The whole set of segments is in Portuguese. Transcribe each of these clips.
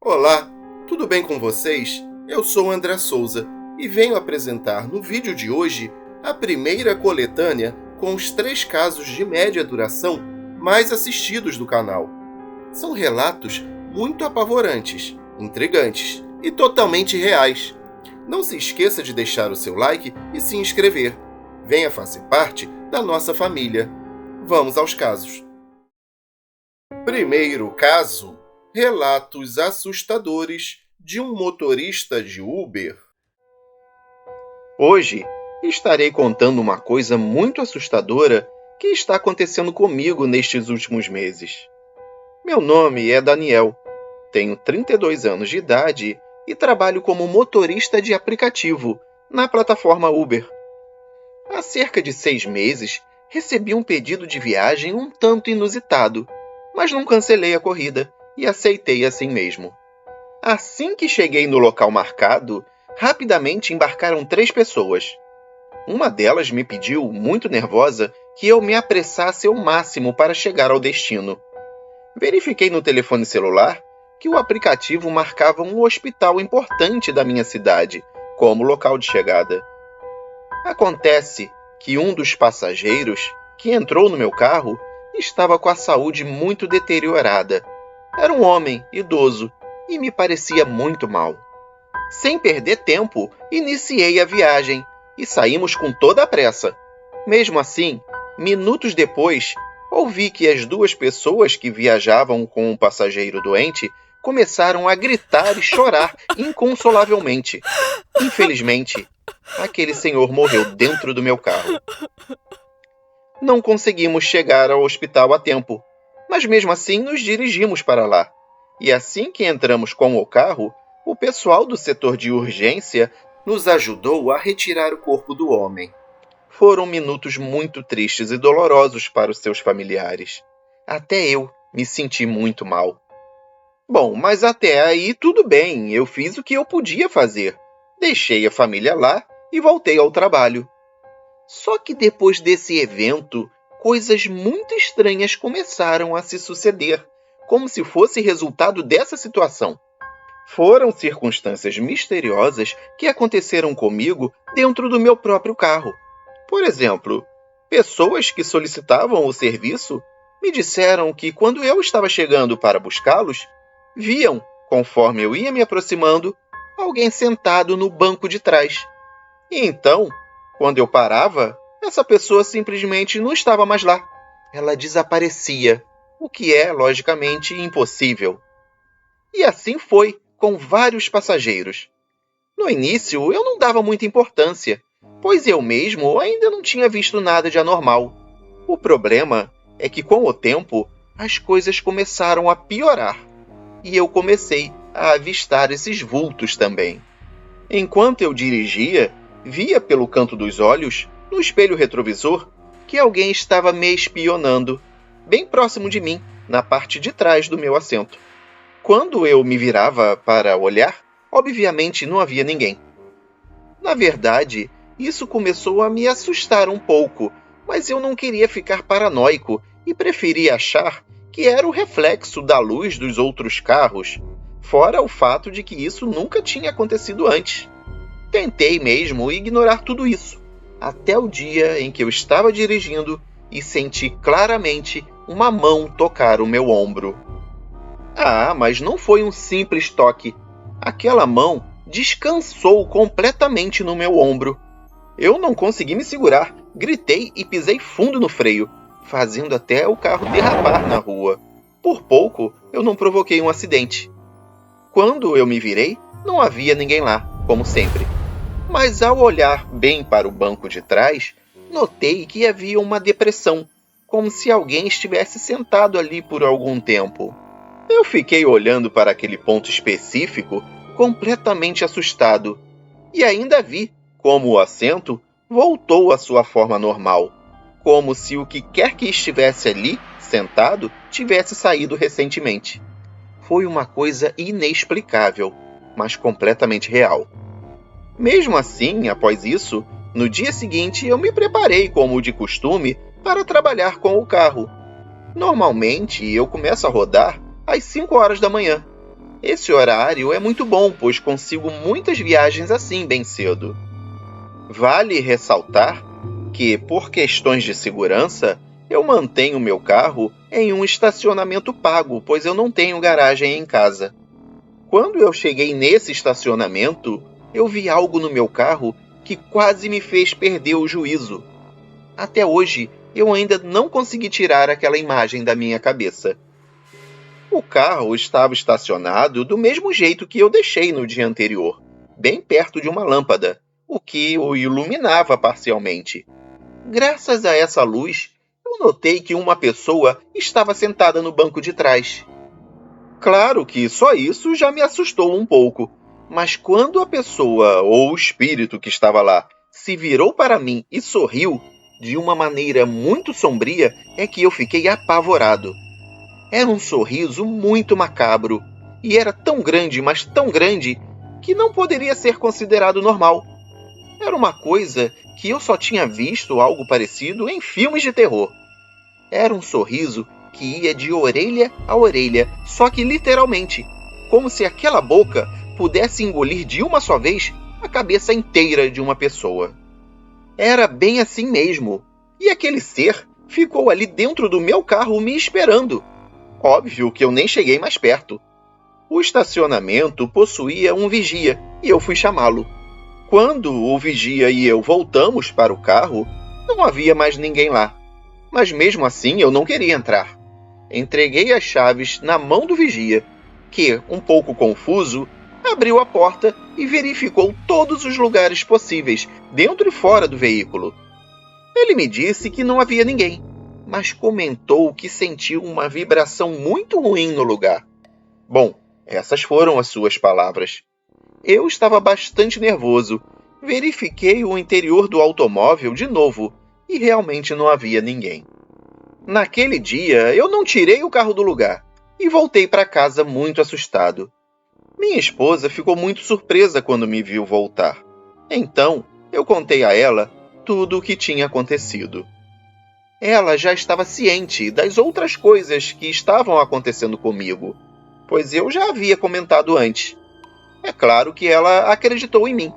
Olá, tudo bem com vocês? Eu sou André Souza e venho apresentar no vídeo de hoje a primeira coletânea com os 3 casos de média duração mais assistidos do canal. São relatos muito apavorantes, intrigantes e totalmente reais. Não se esqueça de deixar o seu like e se inscrever. Venha fazer parte da nossa família. Vamos aos casos. Primeiro caso: relatos assustadores de um motorista de Uber. Hoje estarei contando uma coisa muito assustadora que está acontecendo comigo nestes últimos meses. Meu nome é Daniel, tenho 32 anos de idade e trabalho como motorista de aplicativo na plataforma Uber. Há cerca de 6 meses, recebi um pedido de viagem um tanto inusitado, mas não cancelei a corrida e aceitei assim mesmo. Assim que cheguei no local marcado, rapidamente embarcaram 3 pessoas. Uma delas me pediu, muito nervosa, que eu me apressasse ao máximo para chegar ao destino. Verifiquei no telefone celular que o aplicativo marcava um hospital importante da minha cidade como local de chegada. Acontece que um dos passageiros, que entrou no meu carro, estava com a saúde muito deteriorada. Era um homem idoso e me parecia muito mal. Sem perder tempo, iniciei a viagem e saímos com toda a pressa. Mesmo assim, minutos depois, ouvi que as 2 pessoas que viajavam com o passageiro doente começaram a gritar e chorar inconsolavelmente. Infelizmente, aquele senhor morreu dentro do meu carro. Não conseguimos chegar ao hospital a tempo, mas mesmo assim nos dirigimos para lá. E assim que entramos com o carro, o pessoal do setor de urgência nos ajudou a retirar o corpo do homem. Foram minutos muito tristes e dolorosos para os seus familiares. Até eu me senti muito mal. Bom, mas até aí tudo bem, eu fiz o que eu podia fazer. Deixei a família lá e voltei ao trabalho. Só que depois desse evento, coisas muito estranhas começaram a se suceder, como se fosse resultado dessa situação. Foram circunstâncias misteriosas que aconteceram comigo dentro do meu próprio carro. Por exemplo, pessoas que solicitavam o serviço me disseram que quando eu estava chegando para buscá-los, viam, conforme eu ia me aproximando, alguém sentado no banco de trás. E então, quando eu parava, essa pessoa simplesmente não estava mais lá. Ela desaparecia, o que é, logicamente, impossível. E assim foi com vários passageiros. No início, eu não dava muita importância, pois eu mesmo ainda não tinha visto nada de anormal. O problema é que, com o tempo, as coisas começaram a piorar, e eu comecei a avistar esses vultos também. Enquanto eu dirigia, via pelo canto dos olhos, no espelho retrovisor, que alguém estava me espionando, bem próximo de mim, na parte de trás do meu assento. Quando eu me virava para olhar, obviamente não havia ninguém. Na verdade, isso começou a me assustar um pouco, mas eu não queria ficar paranoico e preferia achar que era o reflexo da luz dos outros carros, fora o fato de que isso nunca tinha acontecido antes. Tentei mesmo ignorar tudo isso, até o dia em que eu estava dirigindo e senti claramente uma mão tocar o meu ombro. Mas não foi um simples toque. Aquela mão descansou completamente no meu ombro. Eu não consegui me segurar, gritei e pisei fundo no freio, fazendo até o carro derrapar na rua. Por pouco, eu não provoquei um acidente. Quando eu me virei, não havia ninguém lá, como sempre. Mas ao olhar bem para o banco de trás, notei que havia uma depressão, como se alguém estivesse sentado ali por algum tempo. Eu fiquei olhando para aquele ponto específico, completamente assustado, e ainda vi como o assento voltou à sua forma normal, como se o que quer que estivesse ali, sentado, tivesse saído recentemente. Foi uma coisa inexplicável, mas completamente real. Mesmo assim, após isso, no dia seguinte eu me preparei, como de costume, para trabalhar com o carro. Normalmente, eu começo a rodar às 5 horas da manhã. Esse horário é muito bom, pois consigo muitas viagens assim bem cedo. Vale ressaltar que, por questões de segurança, eu mantenho meu carro em um estacionamento pago, pois eu não tenho garagem em casa. Quando eu cheguei nesse estacionamento, eu vi algo no meu carro que quase me fez perder o juízo. Até hoje, eu ainda não consegui tirar aquela imagem da minha cabeça. O carro estava estacionado do mesmo jeito que eu deixei no dia anterior, bem perto de uma lâmpada, o que o iluminava parcialmente. Graças a essa luz, eu notei que uma pessoa estava sentada no banco de trás. Claro que só isso já me assustou um pouco, mas quando a pessoa ou o espírito que estava lá se virou para mim e sorriu, de uma maneira muito sombria, é que eu fiquei apavorado. Era um sorriso muito macabro, e era tão grande, mas tão grande, que não poderia ser considerado normal. Era uma coisa que eu só tinha visto algo parecido em filmes de terror. Era um sorriso que ia de orelha a orelha, só que literalmente, como se aquela boca pudesse engolir de uma só vez a cabeça inteira de uma pessoa. Era bem assim mesmo, e aquele ser ficou ali dentro do meu carro me esperando. Óbvio que eu nem cheguei mais perto. O estacionamento possuía um vigia e eu fui chamá-lo. Quando o vigia e eu voltamos para o carro, não havia mais ninguém lá. Mas mesmo assim eu não queria entrar. Entreguei as chaves na mão do vigia, que, um pouco confuso, abriu a porta e verificou todos os lugares possíveis, dentro e fora do veículo. Ele me disse que não havia ninguém, mas comentou que sentiu uma vibração muito ruim no lugar. Bom, essas foram as suas palavras. Eu estava bastante nervoso. Verifiquei o interior do automóvel de novo e realmente não havia ninguém. Naquele dia, eu não tirei o carro do lugar e voltei para casa muito assustado. Minha esposa ficou muito surpresa quando me viu voltar. Então, eu contei a ela tudo o que tinha acontecido. Ela já estava ciente das outras coisas que estavam acontecendo comigo, pois eu já havia comentado antes. É claro que ela acreditou em mim.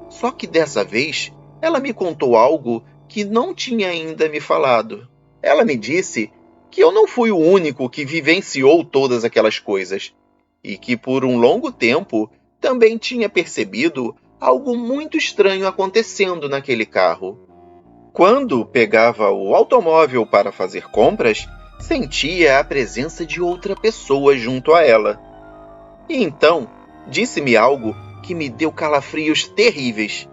Só que dessa vez, ela me contou algo que não tinha ainda me falado. Ela me disse que eu não fui o único que vivenciou todas aquelas coisas, e que por um longo tempo também tinha percebido algo muito estranho acontecendo naquele carro. Quando pegava o automóvel para fazer compras, sentia a presença de outra pessoa junto a ela. E então, disse-me algo que me deu calafrios terríveis.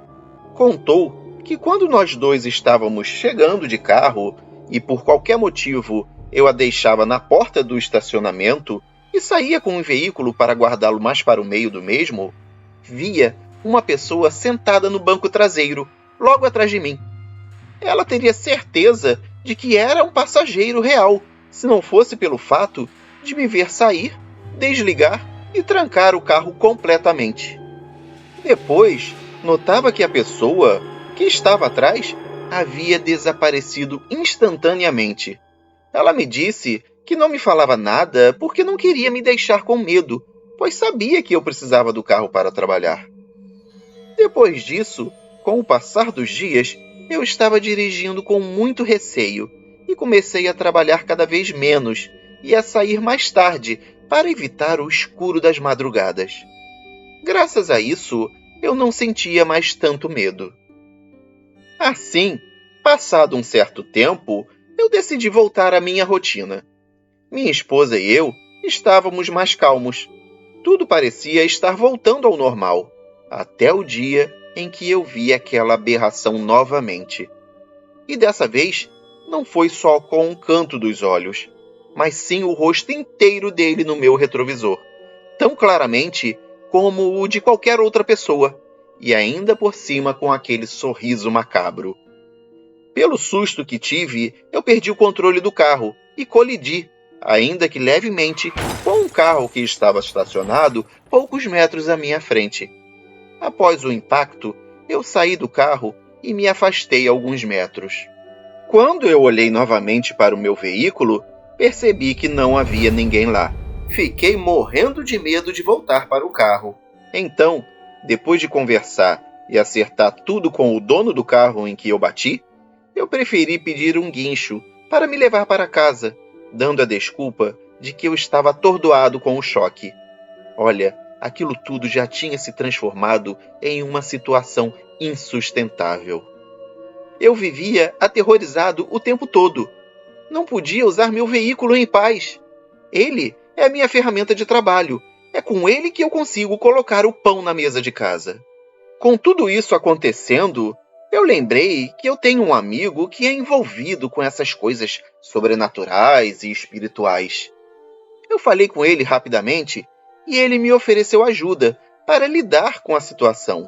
Contou que quando nós dois estávamos chegando de carro e por qualquer motivo eu a deixava na porta do estacionamento e saía com o veículo para guardá-lo mais para o meio do mesmo, via uma pessoa sentada no banco traseiro, logo atrás de mim. Ela teria certeza de que era um passageiro real, se não fosse pelo fato de me ver sair, desligar e trancar o carro completamente. Depois, notava que a pessoa que estava atrás havia desaparecido instantaneamente. Ela me disse que não me falava nada porque não queria me deixar com medo, pois sabia que eu precisava do carro para trabalhar. Depois disso, com o passar dos dias, eu estava dirigindo com muito receio e comecei a trabalhar cada vez menos e a sair mais tarde para evitar o escuro das madrugadas. Graças a isso, eu não sentia mais tanto medo. Assim, passado um certo tempo, eu decidi voltar à minha rotina. Minha esposa e eu estávamos mais calmos. Tudo parecia estar voltando ao normal, até o dia em que eu vi aquela aberração novamente. E dessa vez, não foi só com um canto dos olhos, mas sim o rosto inteiro dele no meu retrovisor, tão claramente como o de qualquer outra pessoa, e ainda por cima com aquele sorriso macabro. Pelo susto que tive, eu perdi o controle do carro e colidi, ainda que levemente, com um carro que estava estacionado poucos metros à minha frente. Após o impacto, eu saí do carro e me afastei alguns metros. Quando eu olhei novamente para o meu veículo, percebi que não havia ninguém lá. Fiquei morrendo de medo de voltar para o carro. Então, depois de conversar e acertar tudo com o dono do carro em que eu bati, eu preferi pedir um guincho para me levar para casa, dando a desculpa de que eu estava atordoado com o choque. Olha, aquilo tudo já tinha se transformado em uma situação insustentável. Eu vivia aterrorizado o tempo todo. Não podia usar meu veículo em paz. Ele é a minha ferramenta de trabalho. É com ele que eu consigo colocar o pão na mesa de casa. Com tudo isso acontecendo, eu lembrei que eu tenho um amigo que é envolvido com essas coisas sobrenaturais e espirituais. Eu falei com ele rapidamente e ele me ofereceu ajuda para lidar com a situação,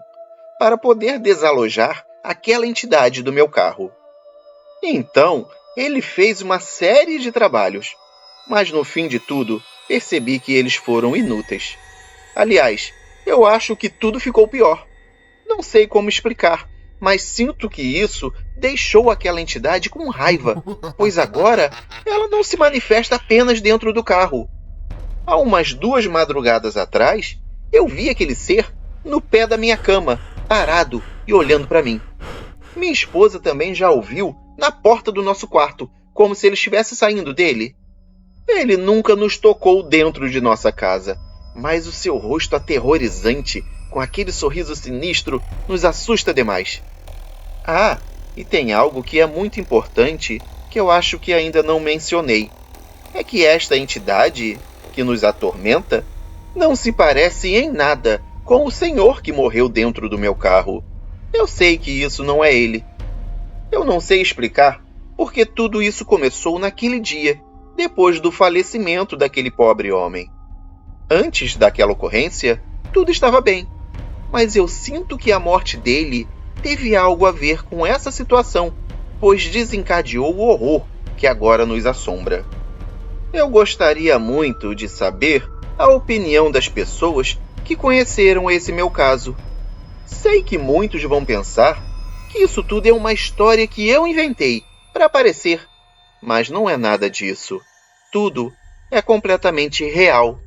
para poder desalojar aquela entidade do meu carro. Então, ele fez uma série de trabalhos, mas no fim de tudo, percebi que eles foram inúteis. Aliás, eu acho que tudo ficou pior. Não sei como explicar, mas sinto que isso deixou aquela entidade com raiva, pois agora ela não se manifesta apenas dentro do carro. Há umas 2 madrugadas atrás, eu vi aquele ser no pé da minha cama, parado e olhando para mim. Minha esposa também já o viu na porta do nosso quarto, como se ele estivesse saindo dele. Ele nunca nos tocou dentro de nossa casa, mas o seu rosto aterrorizante, com aquele sorriso sinistro, nos assusta demais. Ah, e tem algo que é muito importante que eu acho que ainda não mencionei. É que esta entidade que nos atormenta não se parece em nada com o senhor que morreu dentro do meu carro. Eu sei que isso não é ele. Eu não sei explicar porque tudo isso começou naquele dia, depois do falecimento daquele pobre homem. Antes daquela ocorrência, tudo estava bem, mas eu sinto que a morte dele teve algo a ver com essa situação, pois desencadeou o horror que agora nos assombra. Eu gostaria muito de saber a opinião das pessoas que conheceram esse meu caso. Sei que muitos vão pensar que isso tudo é uma história que eu inventei para aparecer, mas não é nada disso. Tudo é completamente real.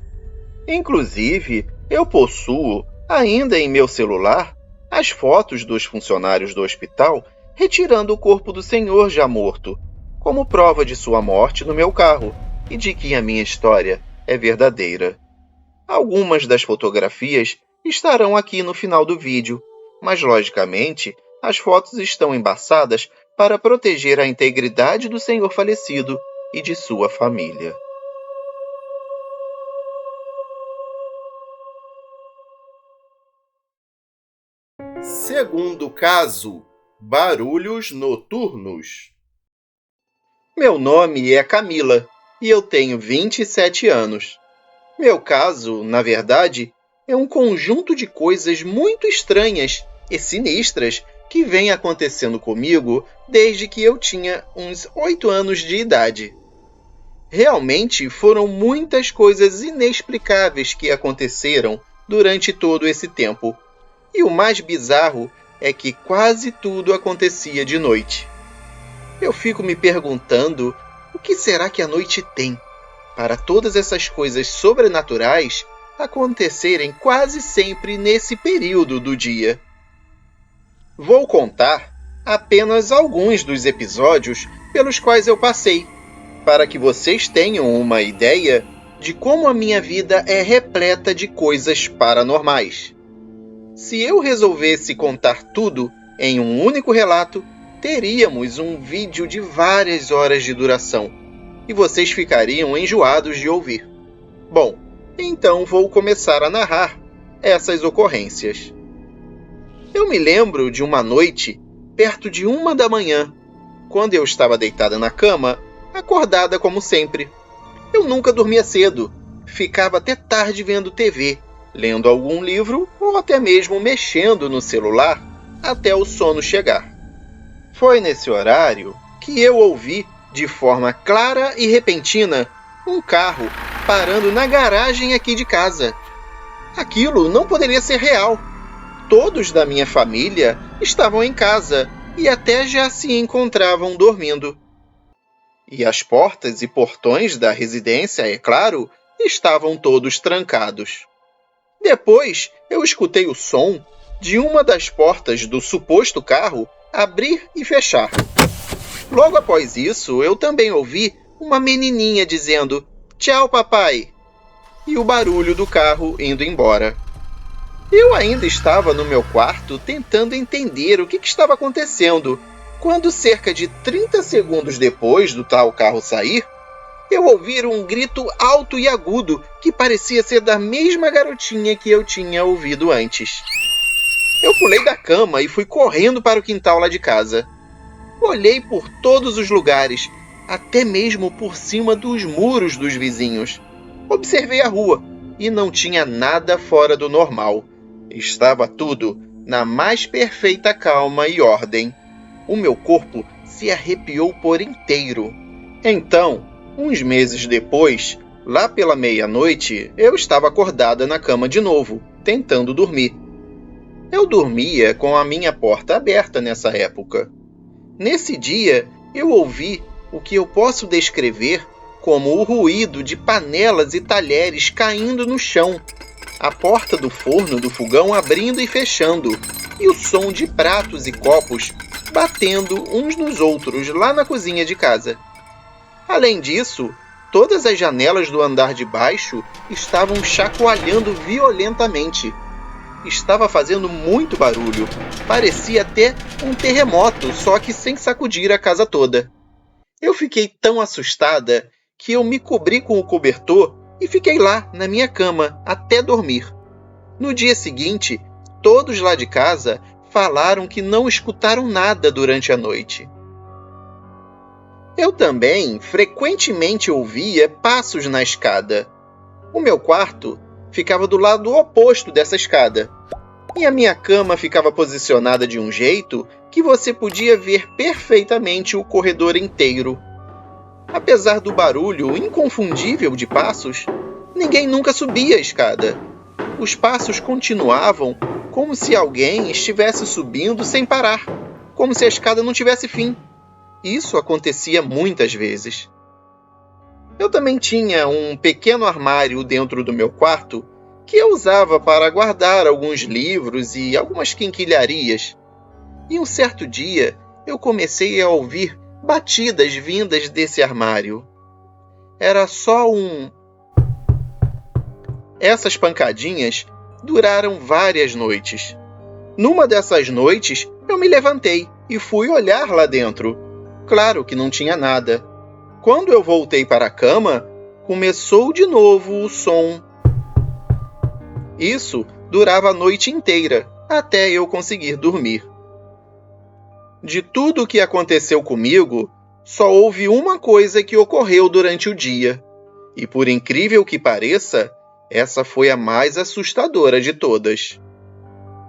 Inclusive, eu possuo, ainda em meu celular, as fotos dos funcionários do hospital retirando o corpo do senhor já morto, como prova de sua morte no meu carro e de que a minha história é verdadeira. Algumas das fotografias estarão aqui no final do vídeo, mas logicamente as fotos estão embaçadas para proteger a integridade do senhor falecido e de sua família. Segundo caso, barulhos noturnos. Meu nome é Camila e eu tenho 27 anos. Meu caso, na verdade, é um conjunto de coisas muito estranhas e sinistras que vem acontecendo comigo desde que eu tinha uns 8 anos de idade. Realmente foram muitas coisas inexplicáveis que aconteceram durante todo esse tempo. E o mais bizarro é que quase tudo acontecia de noite. Eu fico me perguntando o que será que a noite tem para todas essas coisas sobrenaturais acontecerem quase sempre nesse período do dia. Vou contar apenas alguns dos episódios pelos quais eu passei, para que vocês tenham uma ideia de como a minha vida é repleta de coisas paranormais. Se eu resolvesse contar tudo em um único relato, teríamos um vídeo de várias horas de duração, e vocês ficariam enjoados de ouvir. Bom, então vou começar a narrar essas ocorrências. Eu me lembro de uma noite, perto de 1 da manhã, quando eu estava deitada na cama, acordada como sempre. Eu nunca dormia cedo, ficava até tarde vendo TV, lendo algum livro ou até mesmo mexendo no celular até o sono chegar. Foi nesse horário que eu ouvi, de forma clara e repentina, um carro parando na garagem aqui de casa. Aquilo não poderia ser real. Todos da minha família estavam em casa e até já se encontravam dormindo. E as portas e portões da residência, é claro, estavam todos trancados. Depois, eu escutei o som de uma das portas do suposto carro abrir e fechar. Logo após isso, eu também ouvi uma menininha dizendo "Tchau, papai!" e o barulho do carro indo embora. Eu ainda estava no meu quarto tentando entender o que estava acontecendo, quando cerca de 30 segundos depois do tal carro sair, eu ouvi um grito alto e agudo que parecia ser da mesma garotinha que eu tinha ouvido antes. Eu pulei da cama e fui correndo para o quintal lá de casa. Olhei por todos os lugares, até mesmo por cima dos muros dos vizinhos. Observei a rua e não tinha nada fora do normal. Estava tudo na mais perfeita calma e ordem. O meu corpo se arrepiou por inteiro. Então, uns meses depois, lá pela meia-noite, eu estava acordada na cama de novo, tentando dormir. Eu dormia com a minha porta aberta nessa época. Nesse dia, eu ouvi o que eu posso descrever como o ruído de panelas e talheres caindo no chão, a porta do forno do fogão abrindo e fechando, e o som de pratos e copos batendo uns nos outros lá na cozinha de casa. Além disso, todas as janelas do andar de baixo estavam chacoalhando violentamente. Estava fazendo muito barulho, parecia até um terremoto, só que sem sacudir a casa toda. Eu fiquei tão assustada que eu me cobri com o cobertor e fiquei lá, na minha cama, até dormir. No dia seguinte, todos lá de casa falaram que não escutaram nada durante a noite. Eu também frequentemente ouvia passos na escada. O meu quarto ficava do lado oposto dessa escada, e a minha cama ficava posicionada de um jeito que você podia ver perfeitamente o corredor inteiro. Apesar do barulho inconfundível de passos, ninguém nunca subia a escada. Os passos continuavam como se alguém estivesse subindo sem parar, como se a escada não tivesse fim. Isso acontecia muitas vezes. Eu também tinha um pequeno armário dentro do meu quarto que eu usava para guardar alguns livros e algumas quinquilharias. E um certo dia eu comecei a ouvir batidas vindas desse armário. Era só um... Essas pancadinhas duraram várias noites. Numa dessas noites, eu me levantei e fui olhar lá dentro. Claro que não tinha nada. Quando eu voltei para a cama, começou de novo o som. Isso durava a noite inteira, até eu conseguir dormir. De tudo o que aconteceu comigo, só houve uma coisa que ocorreu durante o dia. E por incrível que pareça, essa foi a mais assustadora de todas.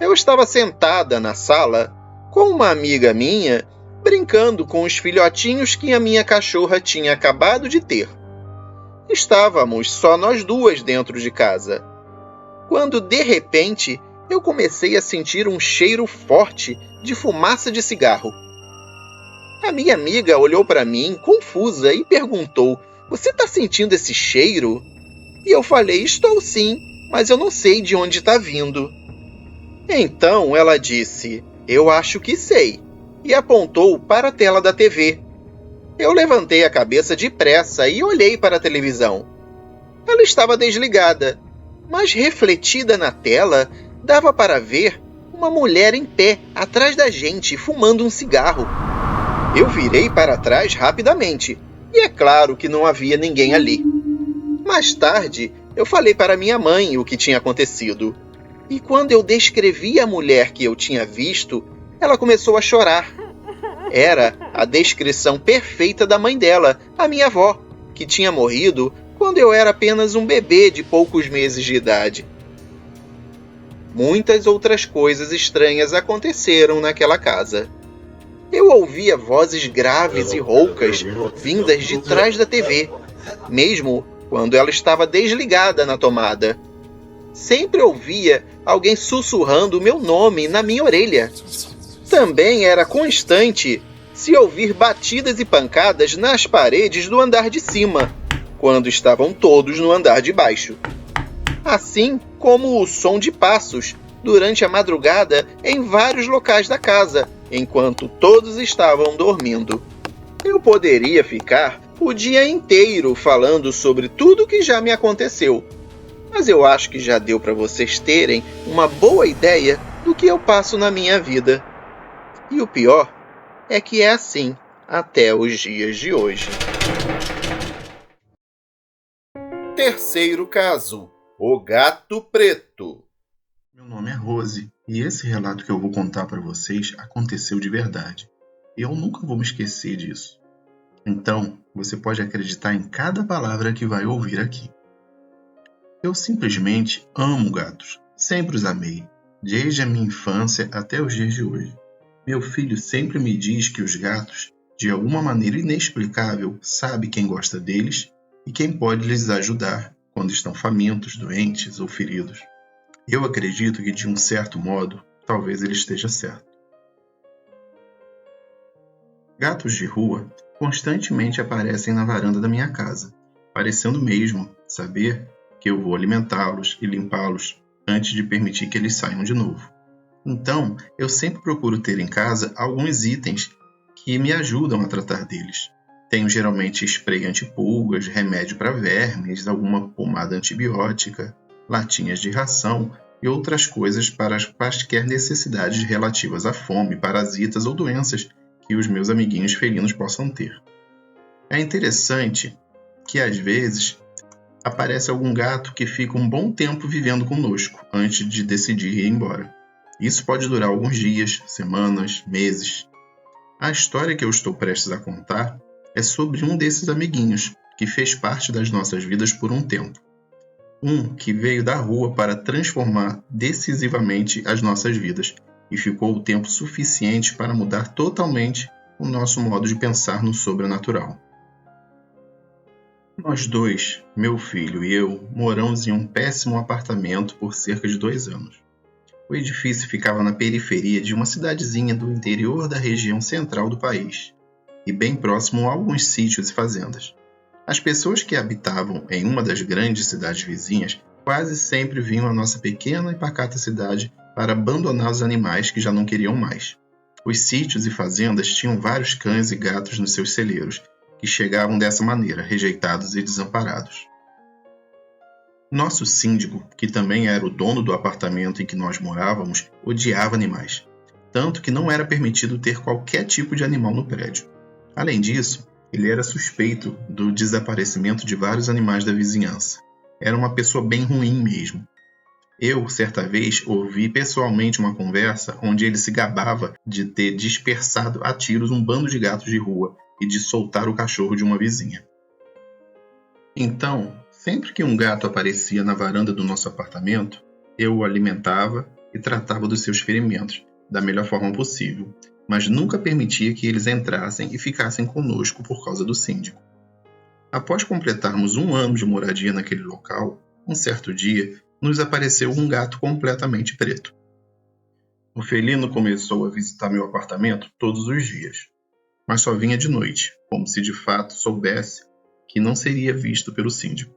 Eu estava sentada na sala com uma amiga minha, brincando com os filhotinhos que a minha cachorra tinha acabado de ter. Estávamos só nós duas dentro de casa, quando de repente eu comecei a sentir um cheiro forte de fumaça de cigarro. A minha amiga olhou para mim confusa e perguntou: "Você está sentindo esse cheiro?" E eu falei: "Estou sim, mas eu não sei de onde está vindo." Então ela disse: "Eu acho que sei." E apontou para a tela da TV. Eu levantei a cabeça depressa e olhei para a televisão. Ela estava desligada, mas refletida na tela, dava para ver uma mulher em pé atrás da gente, fumando um cigarro. Eu virei para trás rapidamente, e é claro que não havia ninguém ali. Mais tarde, eu falei para minha mãe o que tinha acontecido. E quando eu descrevi a mulher que eu tinha visto, ela começou a chorar. Era a descrição perfeita da mãe dela, a minha avó, que tinha morrido quando eu era apenas um bebê de poucos meses de idade. Muitas outras coisas estranhas aconteceram naquela casa. Eu ouvia vozes graves e roucas vindas de trás da TV, mesmo quando ela estava desligada na tomada. Sempre ouvia alguém sussurrando o meu nome na minha orelha. Também era constante se ouvir batidas e pancadas nas paredes do andar de cima, quando estavam todos no andar de baixo. Assim como o som de passos durante a madrugada em vários locais da casa, enquanto todos estavam dormindo. Eu poderia ficar o dia inteiro falando sobre tudo que já me aconteceu, mas eu acho que já deu para vocês terem uma boa ideia do que eu passo na minha vida. E o pior é que é assim até os dias de hoje. Terceiro caso: o gato preto. Meu nome é Rose e esse relato que eu vou contar para vocês aconteceu de verdade. Eu nunca vou me esquecer disso. Então, você pode acreditar em cada palavra que vai ouvir aqui. Eu simplesmente amo gatos. Sempre os amei, desde a minha infância até os dias de hoje. Meu filho sempre me diz que os gatos, de alguma maneira inexplicável, sabe quem gosta deles e quem pode lhes ajudar quando estão famintos, doentes ou feridos. Eu acredito que, de um certo modo, talvez ele esteja certo. Gatos de rua constantemente aparecem na varanda da minha casa, parecendo mesmo saber que eu vou alimentá-los e limpá-los antes de permitir que eles saiam de novo. Então, eu sempre procuro ter em casa alguns itens que me ajudam a tratar deles. Tenho geralmente spray antipulgas, remédio para vermes, alguma pomada antibiótica, latinhas de ração e outras coisas para quaisquer necessidades relativas à fome, parasitas ou doenças que os meus amiguinhos felinos possam ter. É interessante que, às vezes, aparece algum gato que fica um bom tempo vivendo conosco antes de decidir ir embora. Isso pode durar alguns dias, semanas, meses. A história que eu estou prestes a contar é sobre um desses amiguinhos que fez parte das nossas vidas por um tempo. Um que veio da rua para transformar decisivamente as nossas vidas e ficou o tempo suficiente para mudar totalmente o nosso modo de pensar no sobrenatural. Nós dois, meu filho e eu, moramos em um péssimo apartamento por cerca de 2 anos. O edifício ficava na periferia de uma cidadezinha do interior da região central do país, e bem próximo a alguns sítios e fazendas. As pessoas que habitavam em uma das grandes cidades vizinhas quase sempre vinham à nossa pequena e pacata cidade para abandonar os animais que já não queriam mais. Os sítios e fazendas tinham vários cães e gatos nos seus celeiros, que chegavam dessa maneira, rejeitados e desamparados. Nosso síndico, que também era o dono do apartamento em que nós morávamos, odiava animais, tanto que não era permitido ter qualquer tipo de animal no prédio. Além disso, ele era suspeito do desaparecimento de vários animais da vizinhança. Era uma pessoa bem ruim mesmo. Eu, certa vez, ouvi pessoalmente uma conversa onde ele se gabava de ter dispersado a tiros um bando de gatos de rua e de soltar o cachorro de uma vizinha. Então, sempre que um gato aparecia na varanda do nosso apartamento, eu o alimentava e tratava dos seus ferimentos, da melhor forma possível, mas nunca permitia que eles entrassem e ficassem conosco por causa do síndico. Após completarmos 1 ano de moradia naquele local, um certo dia, nos apareceu um gato completamente preto. O felino começou a visitar meu apartamento todos os dias, mas só vinha de noite, como se de fato soubesse que não seria visto pelo síndico.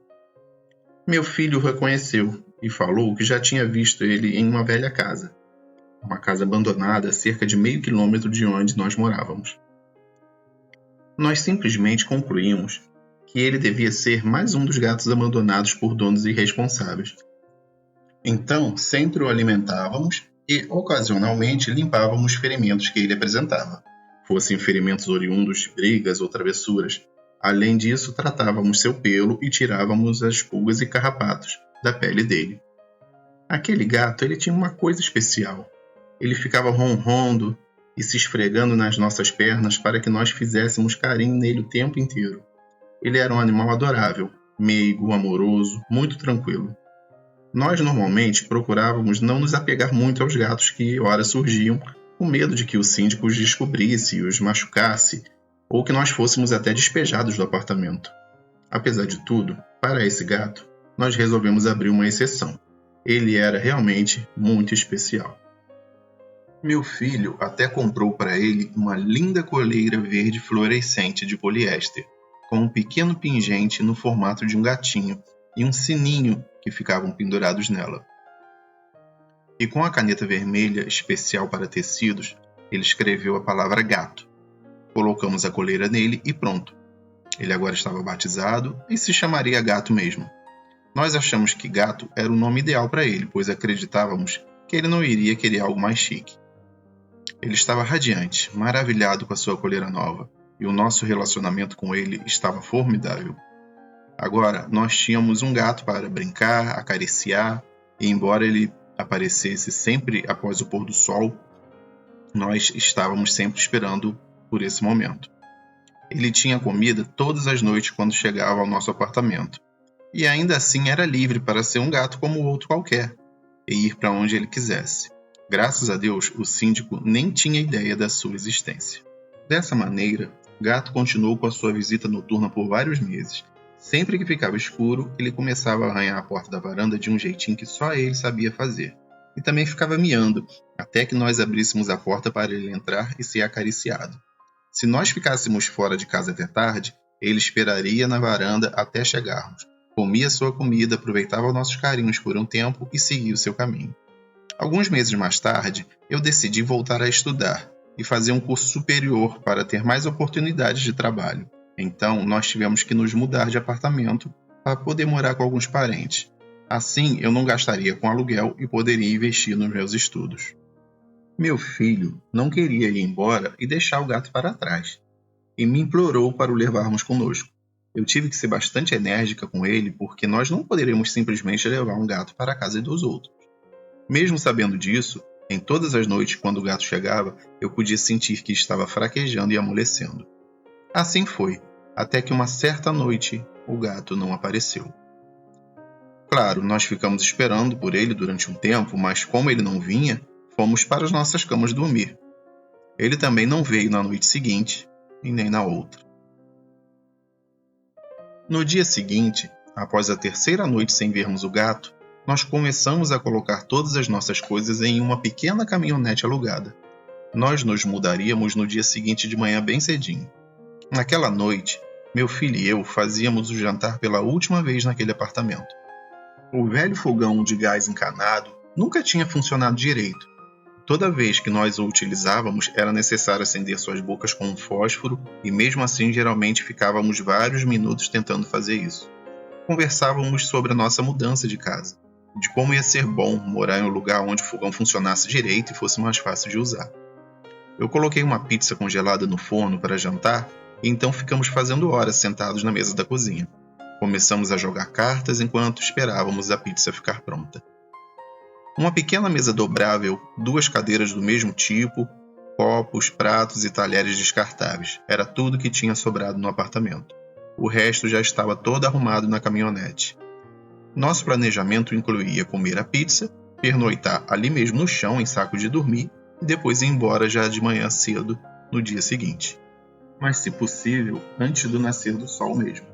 Meu filho o reconheceu e falou que já tinha visto ele em uma velha casa, uma casa abandonada a cerca de meio quilômetro de onde nós morávamos. Nós simplesmente concluímos que ele devia ser mais um dos gatos abandonados por donos irresponsáveis. Então, sempre o alimentávamos e, ocasionalmente, limpávamos os ferimentos que ele apresentava, fossem ferimentos oriundos de brigas ou travessuras. Além disso, tratávamos seu pelo e tirávamos as pulgas e carrapatos da pele dele. Aquele gato, ele tinha uma coisa especial. Ele ficava ronrondo e se esfregando nas nossas pernas para que nós fizéssemos carinho nele o tempo inteiro. Ele era um animal adorável, meigo, amoroso, muito tranquilo. Nós normalmente procurávamos não nos apegar muito aos gatos que ora surgiam, com medo de que o síndico os descobrisse e os machucasse, ou que nós fôssemos até despejados do apartamento. Apesar de tudo, para esse gato, nós resolvemos abrir uma exceção. Ele era realmente muito especial. Meu filho até comprou para ele uma linda coleira verde fluorescente de poliéster, com um pequeno pingente no formato de um gatinho e um sininho que ficavam pendurados nela. E com a caneta vermelha especial para tecidos, ele escreveu a palavra gato. Colocamos a coleira nele e pronto. Ele agora estava batizado e se chamaria Gato mesmo. Nós achamos que Gato era o nome ideal para ele, pois acreditávamos que ele não iria querer algo mais chique. Ele estava radiante, maravilhado com a sua coleira nova, e o nosso relacionamento com ele estava formidável. Agora, nós tínhamos um gato para brincar, acariciar, e embora ele aparecesse sempre após o pôr do sol, nós estávamos sempre esperando por esse momento. Ele tinha comida todas as noites quando chegava ao nosso apartamento, e ainda assim era livre para ser um gato como outro qualquer, e ir para onde ele quisesse. Graças a Deus, o síndico nem tinha ideia da sua existência. Dessa maneira, Gato continuou com a sua visita noturna por vários meses. Sempre que ficava escuro, ele começava a arranhar a porta da varanda de um jeitinho que só ele sabia fazer. E também ficava miando, até que nós abríssemos a porta para ele entrar e ser acariciado. Se nós ficássemos fora de casa até tarde, ele esperaria na varanda até chegarmos. Comia sua comida, aproveitava nossos carinhos por um tempo e seguia o seu caminho. Alguns meses mais tarde, eu decidi voltar a estudar e fazer um curso superior para ter mais oportunidades de trabalho. Então, nós tivemos que nos mudar de apartamento para poder morar com alguns parentes. Assim, eu não gastaria com aluguel e poderia investir nos meus estudos. Meu filho não queria ir embora e deixar o gato para trás, e me implorou para o levarmos conosco. Eu tive que ser bastante enérgica com ele porque nós não poderíamos simplesmente levar um gato para a casa dos outros. Mesmo sabendo disso, em todas as noites quando o gato chegava, eu podia sentir que estava fraquejando e amolecendo. Assim foi, até que uma certa noite o gato não apareceu. Claro, nós ficamos esperando por ele durante um tempo, mas como ele não vinha, fomos para as nossas camas dormir. Ele também não veio na noite seguinte e nem na outra. No dia seguinte, após a terceira noite sem vermos o gato, nós começamos a colocar todas as nossas coisas em uma pequena caminhonete alugada. Nós nos mudaríamos no dia seguinte de manhã bem cedinho. Naquela noite, meu filho e eu fazíamos o jantar pela última vez naquele apartamento. O velho fogão de gás encanado nunca tinha funcionado direito. Toda vez que nós o utilizávamos, era necessário acender suas bocas com um fósforo e mesmo assim geralmente ficávamos vários minutos tentando fazer isso. Conversávamos sobre a nossa mudança de casa, de como ia ser bom morar em um lugar onde o fogão funcionasse direito e fosse mais fácil de usar. Eu coloquei uma pizza congelada no forno para jantar e então ficamos fazendo horas sentados na mesa da cozinha. Começamos a jogar cartas enquanto esperávamos a pizza ficar pronta. Uma pequena mesa dobrável, 2 cadeiras do mesmo tipo, copos, pratos e talheres descartáveis. Era tudo que tinha sobrado no apartamento. O resto já estava todo arrumado na caminhonete. Nosso planejamento incluía comer a pizza, pernoitar ali mesmo no chão em saco de dormir e depois ir embora já de manhã cedo no dia seguinte. Mas, se possível, antes do nascer do sol mesmo.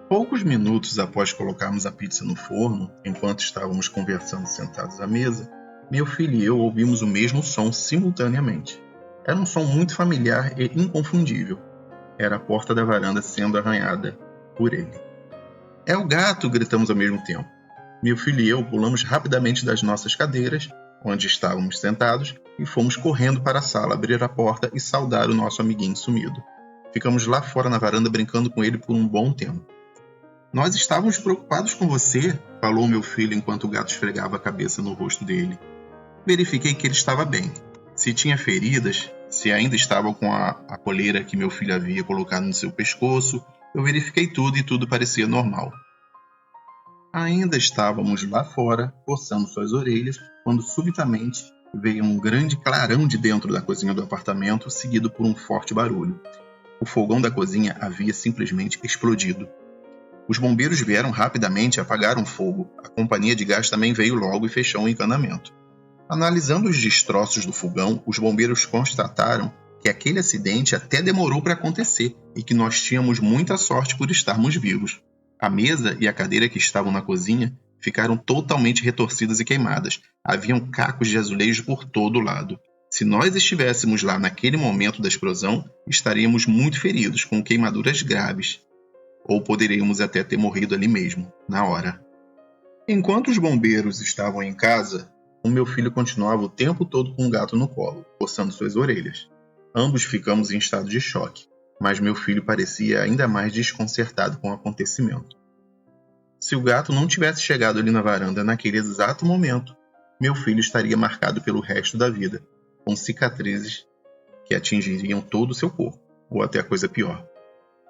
Poucos minutos após colocarmos a pizza no forno, enquanto estávamos conversando sentados à mesa, meu filho e eu ouvimos o mesmo som simultaneamente. Era um som muito familiar e inconfundível. Era a porta da varanda sendo arranhada por ele. "É o gato!" gritamos ao mesmo tempo. Meu filho e eu pulamos rapidamente das nossas cadeiras, onde estávamos sentados, e fomos correndo para a sala, abrir a porta e saudar o nosso amiguinho sumido. Ficamos lá fora na varanda brincando com ele por um bom tempo. "Nós estávamos preocupados com você", falou meu filho enquanto o gato esfregava a cabeça no rosto dele. Verifiquei que ele estava bem. Se tinha feridas, se ainda estava com a coleira que meu filho havia colocado no seu pescoço, eu verifiquei tudo e tudo parecia normal. Ainda estávamos lá fora, coçando suas orelhas, quando subitamente veio um grande clarão de dentro da cozinha do apartamento, seguido por um forte barulho. O fogão da cozinha havia simplesmente explodido. Os bombeiros vieram rapidamente e apagaram o fogo. A companhia de gás também veio logo e fechou o encanamento. Analisando os destroços do fogão, os bombeiros constataram que aquele acidente até demorou para acontecer e que nós tínhamos muita sorte por estarmos vivos. A mesa e a cadeira que estavam na cozinha ficaram totalmente retorcidas e queimadas. Haviam cacos de azulejo por todo lado. Se nós estivéssemos lá naquele momento da explosão, estaríamos muito feridos, com queimaduras graves, ou poderíamos até ter morrido ali mesmo, na hora. Enquanto os bombeiros estavam em casa, o meu filho continuava o tempo todo com o gato no colo, coçando suas orelhas. Ambos ficamos em estado de choque, mas meu filho parecia ainda mais desconcertado com o acontecimento. Se o gato não tivesse chegado ali na varanda naquele exato momento, meu filho estaria marcado pelo resto da vida, com cicatrizes que atingiriam todo o seu corpo, ou até coisa pior.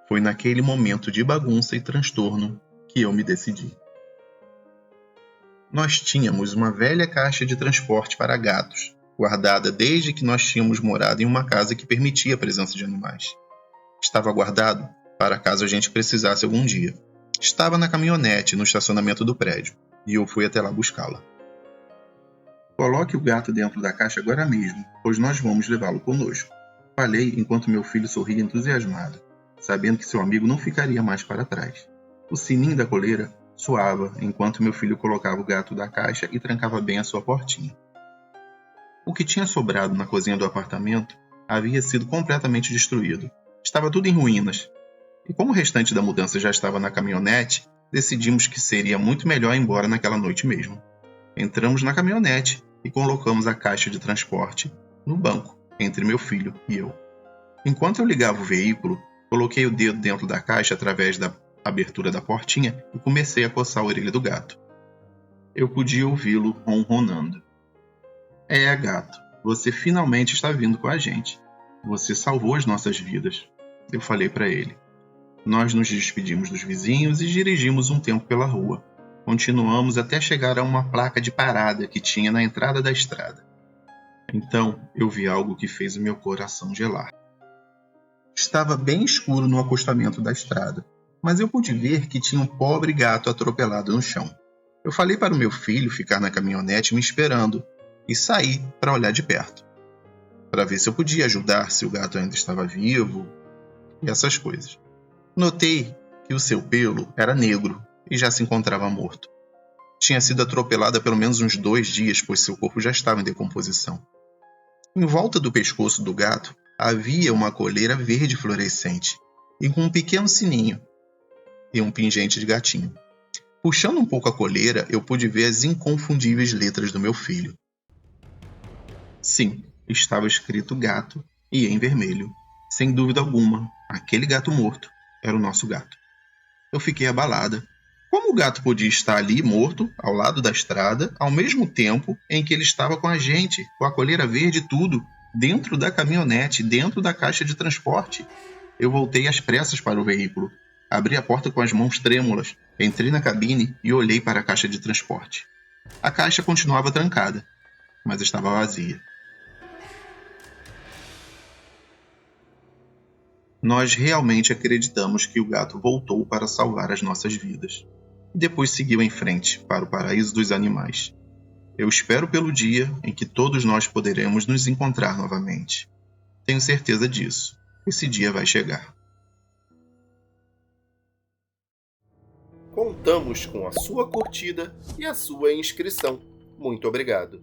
Foi naquele momento de bagunça e transtorno que eu me decidi. Nós tínhamos uma velha caixa de transporte para gatos, guardada desde que nós tínhamos morado em uma casa que permitia a presença de animais. Estava guardado para caso a gente precisasse algum dia. Estava na caminhonete no estacionamento do prédio, e eu fui até lá buscá-la. Coloque o gato dentro da caixa agora mesmo, pois nós vamos levá-lo conosco. Falei enquanto meu filho sorria entusiasmado, sabendo que seu amigo não ficaria mais para trás. O sininho da coleira soava enquanto meu filho colocava o gato da caixa e trancava bem a sua portinha. O que tinha sobrado na cozinha do apartamento havia sido completamente destruído. Estava tudo em ruínas. E como o restante da mudança já estava na caminhonete, decidimos que seria muito melhor ir embora naquela noite mesmo. Entramos na caminhonete e colocamos a caixa de transporte no banco, entre meu filho e eu. Enquanto eu ligava o veículo, coloquei o dedo dentro da caixa através da abertura da portinha e comecei a coçar a orelha do gato. Eu podia ouvi-lo ronronando. É, gato, você finalmente está vindo com a gente. Você salvou as nossas vidas, eu falei para ele. Nós nos despedimos dos vizinhos e dirigimos um tempo pela rua. Continuamos até chegar a uma placa de parada que tinha na entrada da estrada. Então, eu vi algo que fez o meu coração gelar. Estava bem escuro no acostamento da estrada, mas eu pude ver que tinha um pobre gato atropelado no chão. Eu falei para o meu filho ficar na caminhonete me esperando e saí para olhar de perto, para ver se eu podia ajudar, se o gato ainda estava vivo e essas coisas. Notei que o seu pelo era negro e já se encontrava morto. Tinha sido atropelado há pelo menos uns 2 dias, pois seu corpo já estava em decomposição. Em volta do pescoço do gato havia uma coleira verde fluorescente e com um pequeno sininho e um pingente de gatinho. Puxando um pouco a coleira, eu pude ver as inconfundíveis letras do meu filho. Sim, estava escrito gato e em vermelho. Sem dúvida alguma, aquele gato morto era o nosso gato. Eu fiquei abalada. Como o gato podia estar ali morto, ao lado da estrada, ao mesmo tempo em que ele estava com a gente, com a coleira verde e tudo, dentro da caminhonete, dentro da caixa de transporte? Eu voltei às pressas para o veículo. Abri a porta com as mãos trêmulas, entrei na cabine e olhei para a caixa de transporte. A caixa continuava trancada, mas estava vazia. Nós realmente acreditamos que o gato voltou para salvar as nossas vidas. E depois seguiu em frente para o paraíso dos animais. Eu espero pelo dia em que todos nós poderemos nos encontrar novamente. Tenho certeza disso. Esse dia vai chegar. Contamos com a sua curtida e a sua inscrição. Muito obrigado.